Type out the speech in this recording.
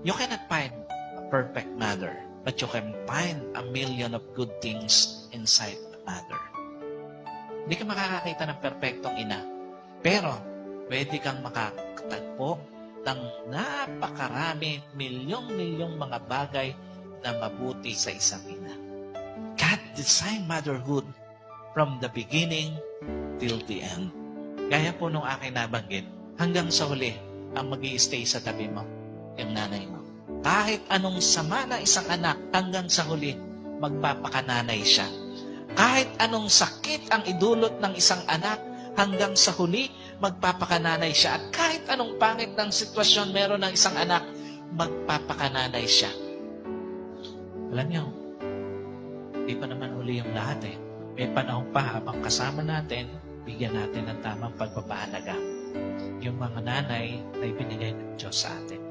You cannot find a perfect mother, but you can find a million of good things inside the mother. Hindi ka makakakita ng perfectong ina, pero pwede kang makatagpo ng napakarami, milyong-milyong mga bagay na mabuti sa isang ina. God designed motherhood from the beginning till the end. Gaya po nung aking nabanggit, hanggang sa huli, ang mag-i-stay sa tabi mo, yung nanay mo. Kahit anong sama na isang anak, hanggang sa huli, magpapakananay siya. Kahit anong sakit ang idulot ng isang anak, hanggang sa huli, magpapakananay siya. At kahit anong pangit ng sitwasyon meron ng isang anak, magpapakananay siya. Alam niyo, hindi pa naman huli yung lahat eh. May panahon pa habang kasama natin, bigyan natin ng tamang pagpapahalaga. Yung mga nanay na ibinigay ng Diyos sa atin.